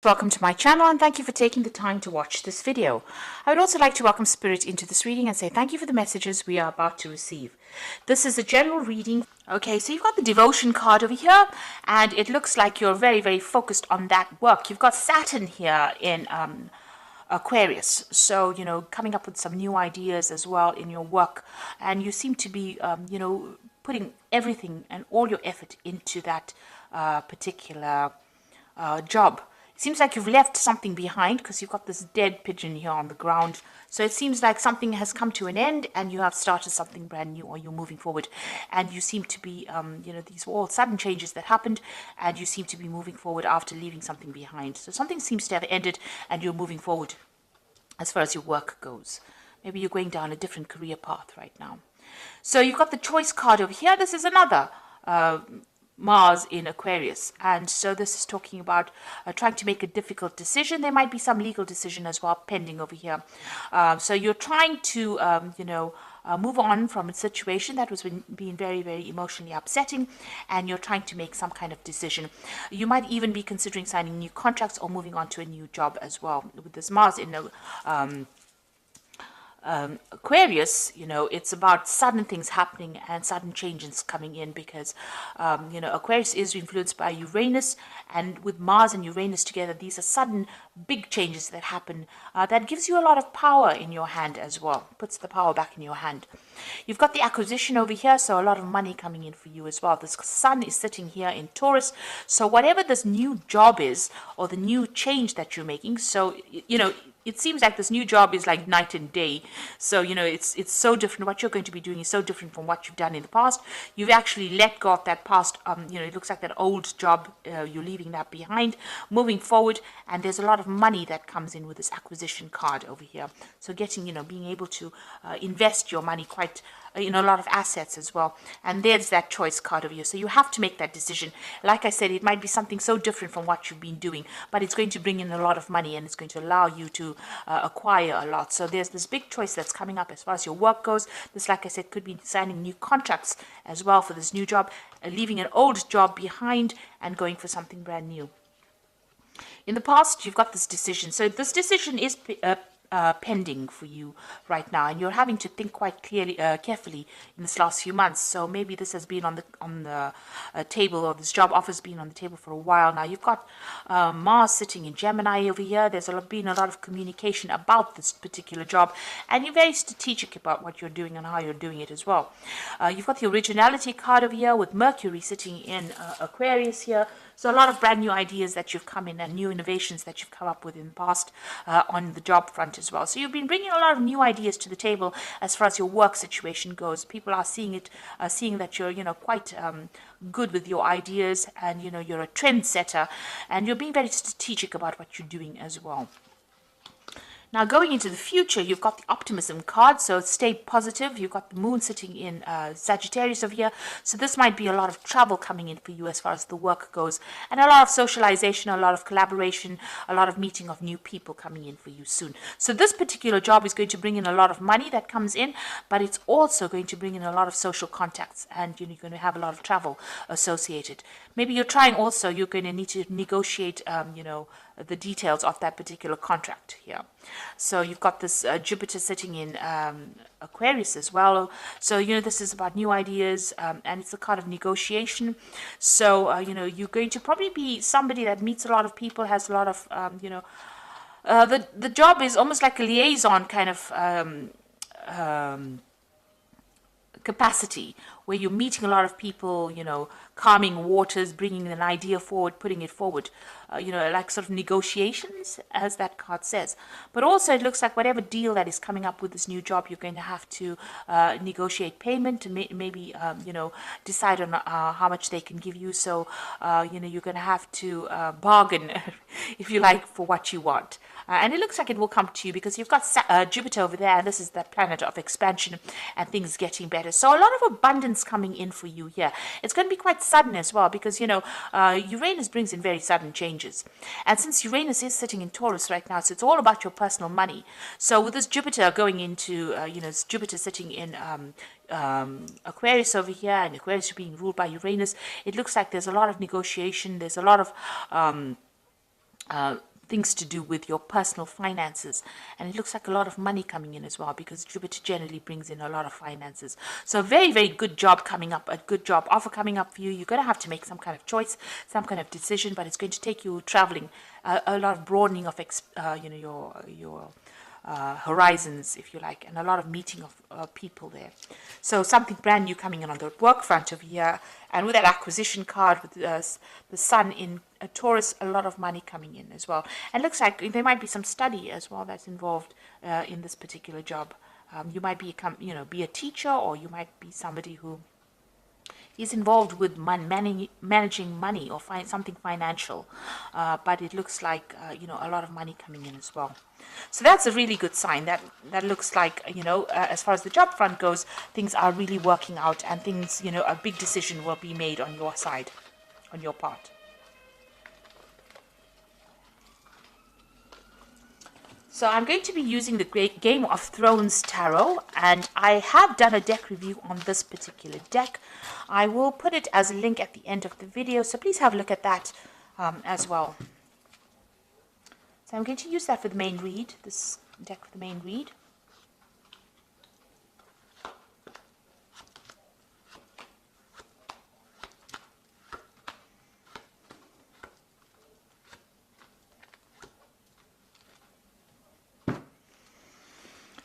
Welcome to my channel and thank you for taking the time to watch this video. I would also like to welcome Spirit into this reading and say thank you for the messages we are about to receive. This is a general reading. Okay, so you've got the devotion card over here and it looks like you're very, very focused on that work. You've got Saturn here in Aquarius, so coming up with some new ideas as well in your work, and you seem to be putting everything and all your effort into that particular job. It seems like you've left something behind because you've got this dead pigeon here on the ground. So it seems like something has come to an end and you have started something brand new, or you're moving forward. And you seem to be, these were all sudden changes that happened and you seem to be moving forward after leaving something behind. So something seems to have ended and you're moving forward as far as your work goes. Maybe you're going down a different career path right now. So you've got the choice card over here. This is another Mars in Aquarius, and so this is talking about trying to make a difficult decision. There might be some legal decision as well pending over here. So you're trying to move on from a situation that was being very, very emotionally upsetting, and you're trying to make some kind of decision. You might even be considering signing new contracts or moving on to a new job as well. With this Mars in Aquarius, it's about sudden things happening and sudden changes coming in because, Aquarius is influenced by Uranus, and with Mars and Uranus together, these are sudden big changes that happen that gives you a lot of power in your hand as well, puts the power back in your hand. You've got the acquisition over here, so a lot of money coming in for you as well. The sun is sitting here in Taurus, so whatever this new job is or the new change that you're making, so, it seems like this new job is like night and day. So, it's so different. What you're going to be doing is so different from what you've done in the past. You've actually let go of that past, it looks like that old job, you're leaving that behind, moving forward, and there's a lot of money that comes in with this acquisition card over here. So being able to invest your money quite, a lot of assets as well. And there's that choice card over here. So you have to make that decision. Like I said, it might be something so different from what you've been doing, but it's going to bring in a lot of money and it's going to allow you to acquire a lot. So there's this big choice that's coming up as far as your work goes. This, like I said, could be signing new contracts as well for this new job, leaving an old job behind and going for something brand new. In the past, you've got this decision. So this decision is pending for you right now, and you're having to think quite carefully in this last few months. So maybe this has been on the table, or this job offer's been on the table for a while now. You've got Mars sitting in Gemini over here. There's been a lot of communication about this particular job, and you're very strategic about what you're doing and how you're doing it as well. You've got the originality card over here with Mercury sitting in Aquarius here. So a lot of brand new ideas that you've come in and new innovations that you've come up with in the past on the job front as well. So you've been bringing a lot of new ideas to the table as far as your work situation goes. People are seeing that you're, quite good with your ideas, and, you're a trendsetter, and you're being very strategic about what you're doing as well. Now, going into the future, you've got the optimism card, so stay positive. You've got the moon sitting in Sagittarius over here, so this might be a lot of travel coming in for you as far as the work goes, and a lot of socialization, a lot of collaboration, a lot of meeting of new people coming in for you soon. So this particular job is going to bring in a lot of money that comes in, but it's also going to bring in a lot of social contacts, and you're going to have a lot of travel associated. Maybe you're going to need to negotiate, the details of that particular contract here. So you've got this Jupiter sitting in Aquarius as well. So, this is about new ideas, and it's a kind of negotiation. So, you're going to probably be somebody that meets a lot of people, has a lot of, the job is almost like a liaison kind of capacity, where you're meeting a lot of people, calming waters, bringing an idea forward, putting it forward, like sort of negotiations, as that card says. But also it looks like whatever deal that is coming up with this new job, you're going to have to negotiate payment, and maybe, decide on how much they can give you. So, you're going to have to bargain, if you like, for what you want. And it looks like it will come to you because you've got Jupiter over there, and this is the planet of expansion and things getting better. So a lot of abundance coming in for you here. It's going to be quite sudden as well because, Uranus brings in very sudden changes. And since Uranus is sitting in Taurus right now, so it's all about your personal money. So with this Jupiter going into, Jupiter sitting in Aquarius over here, and Aquarius being ruled by Uranus, it looks like there's a lot of negotiation. There's a lot of things to do with your personal finances. And it looks like a lot of money coming in as well, because Jupiter generally brings in a lot of finances. So very, very good job coming up, a good job offer coming up for you. You're going to have to make some kind of choice, some kind of decision, but it's going to take you traveling, a lot of broadening of your horizons, if you like, and a lot of meeting of people there. So something brand new coming in on the work front of here. And with that acquisition card with the sun in Taurus, a lot of money coming in as well. And looks like there might be some study as well that's involved in this particular job. You might be a teacher, or you might be somebody who is involved with managing money or something financial, but it looks like a lot of money coming in as well. So that's a really good sign. That looks like as far as the job front goes, things are really working out, and things a big decision will be made on your side, on your part. So I'm going to be using the Great Game of Thrones Tarot, and I have done a deck review on this particular deck. I will put it as a link at the end of the video, so please have a look at that as well. So I'm going to use that for the main read, this deck for the main read.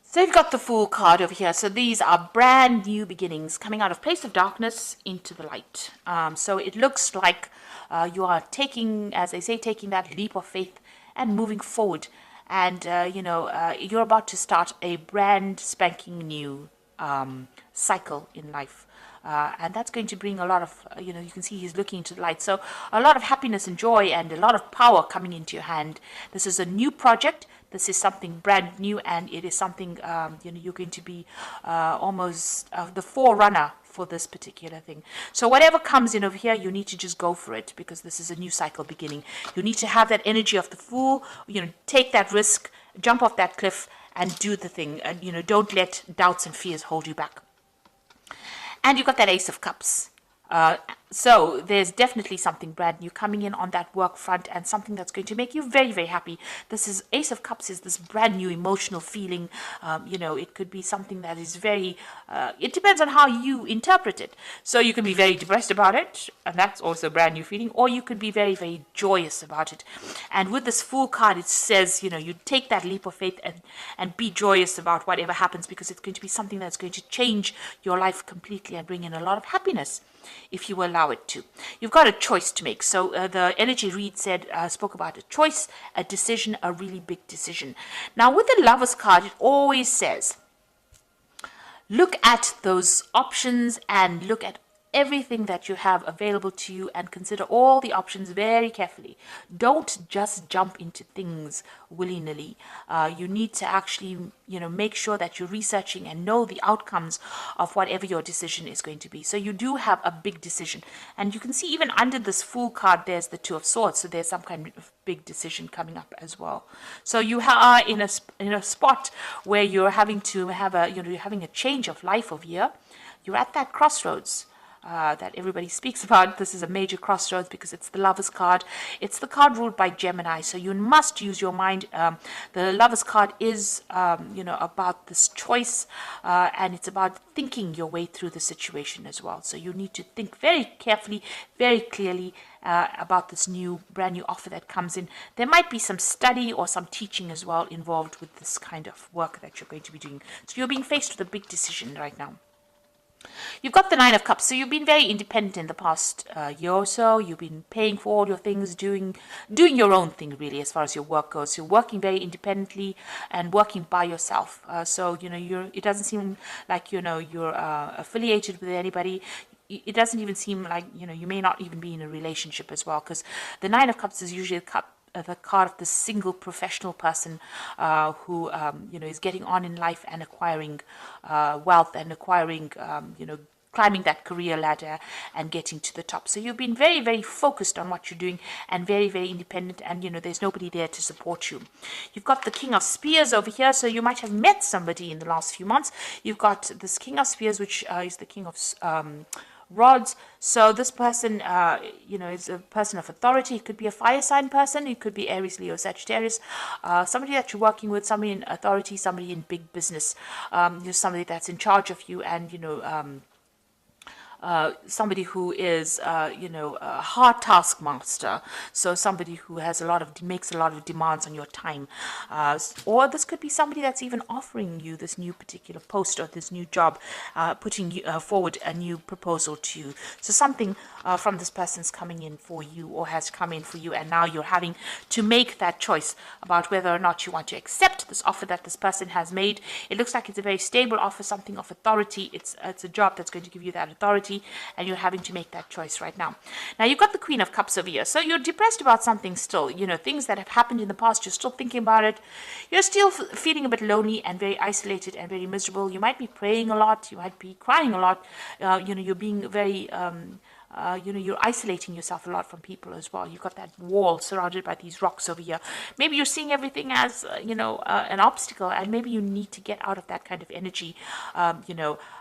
So you've got the Fool card over here. So these are brand new beginnings coming out of place of darkness into the light. So it looks like you are taking, as they say, taking that leap of faith and moving forward. And, you're about to start a brand spanking new cycle in life. And that's going to bring a lot of, you can see he's looking into the light. So a lot of happiness and joy and a lot of power coming into your hand. This is a new project. This is something brand new, and it is something, you're going to be almost the forerunner for this particular thing. So whatever comes in over here, you need to just go for it, because this is a new cycle beginning. You need to have that energy of the Fool, take that risk, jump off that cliff and do the thing. And, don't let doubts and fears hold you back. And you've got that Ace of Cups. So there's definitely something brand new coming in on that work front, and something that's going to make you very, very happy. This is Ace of Cups is this brand new emotional feeling. It could be something that is very, it depends on how you interpret it. So you can be very depressed about it, and that's also a brand new feeling, or you could be very, very joyous about it. And with this Fool card, it says, you take that leap of faith and be joyous about whatever happens, because it's going to be something that's going to change your life completely and bring in a lot of happiness, if you allow it to. You've got a choice to make. So the energy read spoke about a choice, a decision, a really big decision. Now with the Lover's card, it always says, look at those options and look at everything that you have available to you, and consider all the options very carefully. Don't just jump into things willy-nilly. You need to actually, make sure that you're researching and know the outcomes of whatever your decision is going to be. So you do have a big decision. And you can see even under this Fool card, there's the Two of Swords. So there's some kind of big decision coming up as well. So you are in a spot where you're having to have you're having a change of life over here. You're at that crossroads that everybody speaks about. This is a major crossroads because it's the Lover's card. It's the card ruled by Gemini, so you must use your mind. The Lover's card is, about this choice, and it's about thinking your way through the situation as well. So you need to think very carefully, very clearly about this brand new offer that comes in. There might be some study or some teaching as well involved with this kind of work that you're going to be doing. So you're being faced with a big decision right now. You've got the Nine of Cups, so you've been very independent in the past year or so. You've been paying for all your things, doing your own thing really as far as your work goes. You're working very independently and working by yourself. So it doesn't seem like you're affiliated with anybody. It doesn't even seem like you may not even be in a relationship as well, because the Nine of Cups is usually the card of the single professional person who is getting on in life and acquiring wealth and acquiring climbing that career ladder and getting to the top. So you've been very, very focused on what you're doing and very, very independent, and there's nobody there to support you. You've got the King of Spears over here, so you might have met somebody in the last few months. You've got this King of Spears, which is the King of rods. So this person, is a person of authority. It could be a fire sign person. It could be Aries, Leo, Sagittarius. Somebody that you're working with, somebody in authority, somebody in big business. Somebody that's in charge of you, and somebody who is, a hard taskmaster. So somebody who has makes a lot of demands on your time. Or this could be somebody that's even offering you this new particular post or this new job, putting forward a new proposal to you. So something from this person's coming in for you, or has come in for you, and now you're having to make that choice about whether or not you want to accept this offer that this person has made. It looks like it's a very stable offer, something of authority. It's a job that's going to give you that authority, and you're having to make that choice right now. Now, you've got the Queen of Cups over here. So you're depressed about something still, things that have happened in the past. You're still thinking about it. You're still feeling a bit lonely and very isolated and very miserable. You might be praying a lot. You might be crying a lot. You're being very... you're isolating yourself a lot from people as well. You've got that wall surrounded by these rocks over here. Maybe you're seeing everything as, an obstacle, and maybe you need to get out of that kind of energy,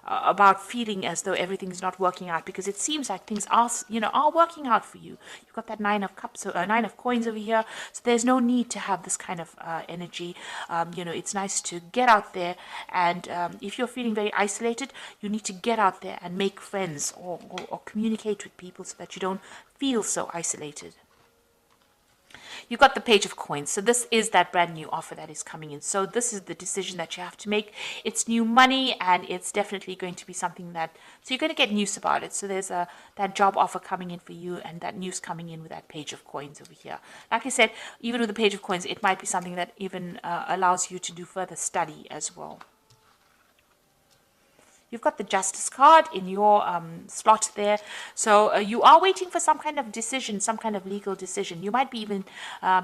about feeling as though everything's not working out, because it seems like things are working out for you. You've got that Nine of Cups, Nine of Coins over here. So there's no need to have this kind of energy. It's nice to get out there, and if you're feeling very isolated, you need to get out there and make friends, or communicate with people so that you don't feel so isolated. You've got the Page of Coins. So this is that brand new offer that is coming in. So this is the decision that you have to make. It's new money, and it's definitely going to be something so you're going to get news about it. So there's that job offer coming in for you, and that news coming in with that Page of Coins over here. Like I said, even with the Page of Coins, it might be something that even allows you to do further study as well. You've got the Justice card in your slot there. So you are waiting for some kind of decision, some kind of legal decision. You might be even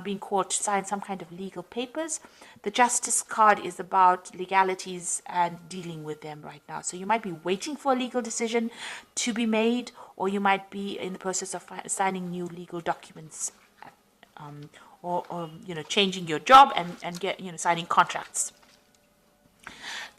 being called to sign some kind of legal papers. The Justice card is about legalities and dealing with them right now. So you might be waiting for a legal decision to be made, or you might be in the process of signing new legal documents, or changing your job and get signing contracts.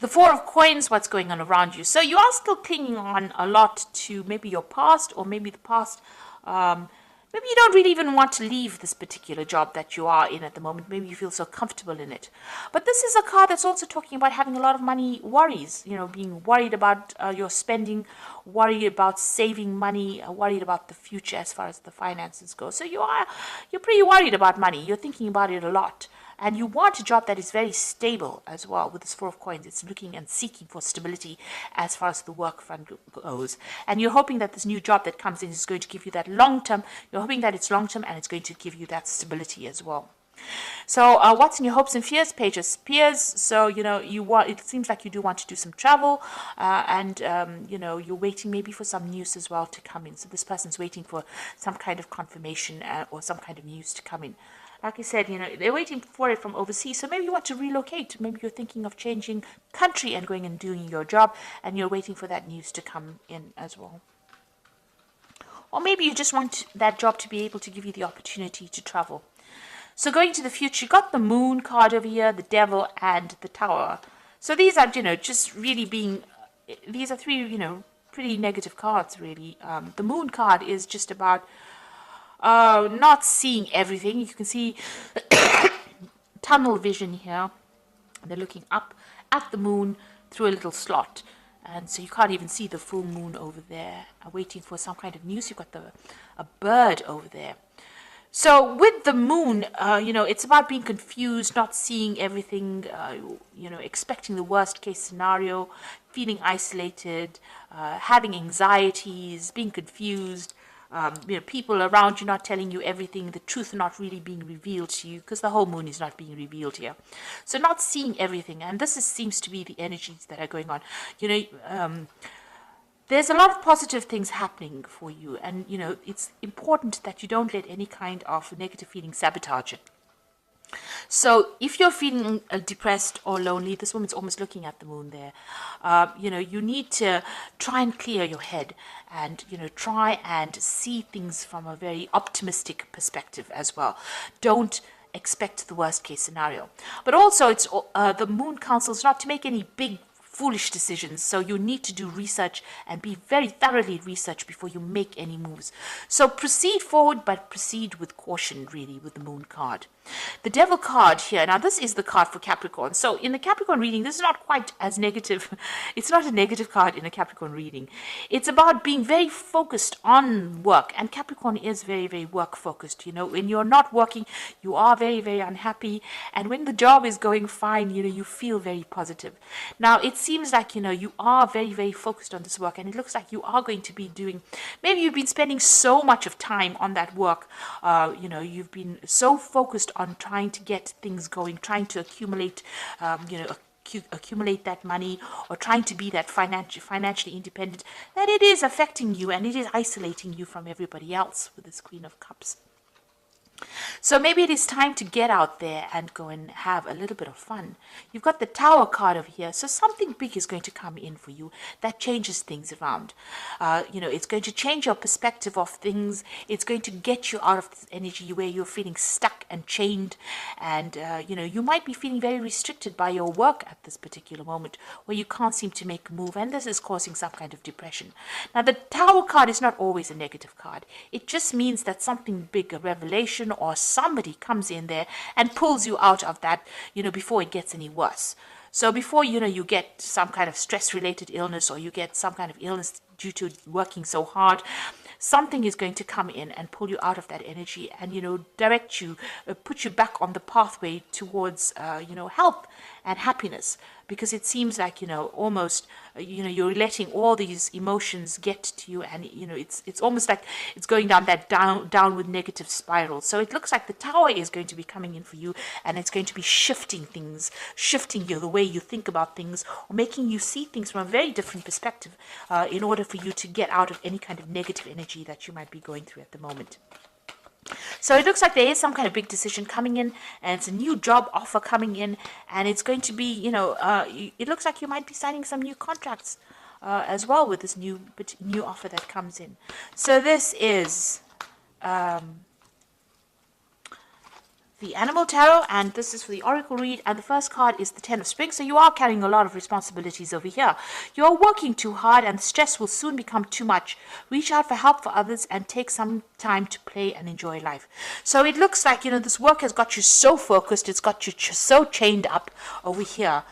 The Four of Coins, what's going on around you. So you are still clinging on a lot to maybe your past, or maybe the past. Maybe you don't really even want to leave this particular job that you are in at the moment. Maybe you feel so comfortable in it. But this is a card that's also talking about having a lot of money worries. Being worried about your spending, worried about saving money, worried about the future as far as the finances go. So you're pretty worried about money. You're thinking about it a lot. And you want a job that is very stable as well. With this Four of Coins, it's looking and seeking for stability as far as the work front goes. And you're hoping that this new job that comes in is going to give you that long-term. You're hoping that it's long-term, and it's going to give you that stability as well. So what's in your hopes and fears, Page of Spears? So, it seems like you do want to do some travel, and, you're waiting maybe for some news as well to come in. So this person's waiting for some kind of confirmation or some kind of news to come in. Like I said, they're waiting for it from overseas. So maybe you want to relocate. Maybe you're thinking of changing country and going and doing your job, and you're waiting for that news to come in as well. Or maybe you just want that job to be able to give you the opportunity to travel. So going to the future, you got the Moon card over here, the Devil, and the Tower. So these are, just really these are three, pretty negative cards, really. The Moon card is just about not seeing everything. You can see tunnel vision here. They're looking up at the moon through a little slot, and so you can't even see the full moon over there. Waiting for some kind of news. You've got a bird over there. So with the moon, it's about being confused, not seeing everything, expecting the worst case scenario, feeling isolated, having anxieties, being confused. People around you not telling you everything, the truth not really being revealed to you, because the whole moon is not being revealed here. So not seeing everything, and this seems to be the energies that are going on. There's a lot of positive things happening for you, and it's important that you don't let any kind of negative feeling sabotage it. So if you're feeling depressed or lonely, this woman's almost looking at the moon there. You need to try and clear your head, and try and see things from a very optimistic perspective as well. Don't expect the worst case scenario. But also, it's the moon counsels not to make any big foolish decisions. So you need to do research and be very thoroughly researched before you make any moves. So proceed forward, but proceed with caution, really, with the Moon card. The Devil card here. Now, this is the card for Capricorn. So in the Capricorn reading, this is not quite as negative. It's not a negative card in a Capricorn reading. It's about being very focused on work. And Capricorn is very, very work focused. You know, when you're not working, you are very, very unhappy. And when the job is going fine, you know, you feel very positive. Now, it seems like, you know, you are very, very focused on this work. And it looks like you are going to be doing, maybe you've been spending so much of time on that work. You know, you've been so focused on trying to get things going, trying to accumulate, accumulate that money, or trying to be that financially independent, that it is affecting you and it is isolating you from everybody else with this Queen of Cups. So maybe it is time to get out there and go and have a little bit of fun. You've got the Tower card over here. So something big is going to come in for you that changes things around. You know, it's going to change your perspective of things. It's going to get you out of this energy where you're feeling stuck and chained. And, you know, you might be feeling very restricted by your work at this particular moment where you can't seem to make a move. And this is causing some kind of depression. Now, the Tower card is not always a negative card. It just means that something big, a revelation, or somebody comes in there and pulls you out of that, you know, before it gets any worse. So before, you know, you get some kind of stress-related illness, or you get some kind of illness due to working so hard, something is going to come in and pull you out of that energy and, you know, direct you, put you back on the pathway towards, you know, health and happiness. Because it seems like, you know, almost, you know, you're letting all these emotions get to you, and, you know, it's almost like it's going down that downward negative spiral. So it looks like the Tower is going to be coming in for you, and it's going to be shifting things, shifting you, the way you think about things, or making you see things from a very different perspective, in order for you to get out of any kind of negative energy that you might be going through at the moment. So it looks like there is some kind of big decision coming in, and it's a new job offer coming in, and it's going to be, you know, it looks like you might be signing some new contracts as well with this new offer that comes in. So this is the Animal Tarot, and this is for the Oracle read, and the first card is the Ten of Spring. So you are carrying a lot of responsibilities over here. You're working too hard, and the stress will soon become too much. Reach out for help for others and take some time to play and enjoy life. So it looks like, you know, this work has got you so focused, it's got you so chained up over here,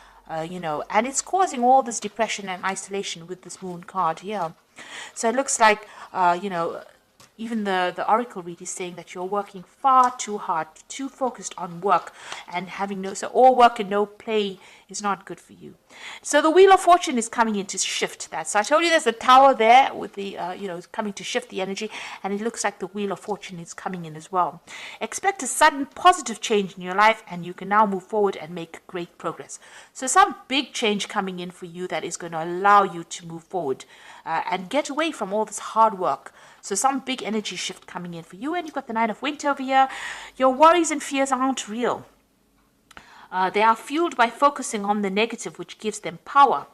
you know, and it's causing all this depression and isolation with this Moon card here. So it looks like, you know, even the Oracle read is saying that you're working far too hard, too focused on work, and having so all work and no play is not good for you. So the Wheel of Fortune is coming in to shift that. So I told you there's a Tower there with the, you know, coming to shift the energy, and it looks like the Wheel of Fortune is coming in as well. Expect a sudden positive change in your life, and you can now move forward and make great progress. So some big change coming in for you that is going to allow you to move forward and get away from all this hard work. So some big energy shift coming in for you. And you've got the Nine of Winter over here. Your worries and fears aren't real. They are fueled by focusing on the negative, which gives them power.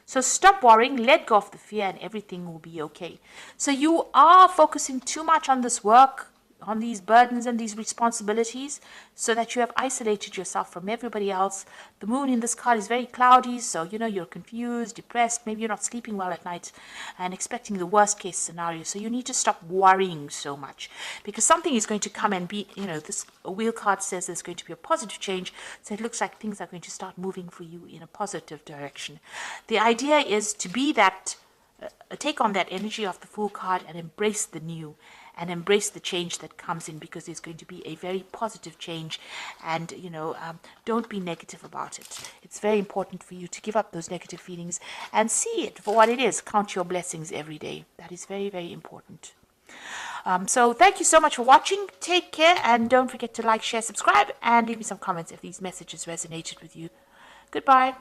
So stop worrying, let go of the fear, and everything will be okay. So you are focusing too much on this work, on these burdens and these responsibilities, so that you have isolated yourself from everybody else. The moon in this card is very cloudy, so, you know, you're confused, depressed, maybe you're not sleeping well at night and expecting the worst case scenario. So you need to stop worrying so much, because something is going to come and be, you know, this wheel card says there's going to be a positive change. So it looks like things are going to start moving for you in a positive direction. The idea is to be that, take on that energy of the Fool card and embrace the new, and embrace the change that comes in, because it's going to be a very positive change. And, you know, don't be negative about it. It's very important for you to give up those negative feelings and see it for what it is. Count your blessings every day. That is very, very important. So thank you so much for watching. Take care, and don't forget to like, share, subscribe, and leave me some comments if these messages resonated with you. Goodbye.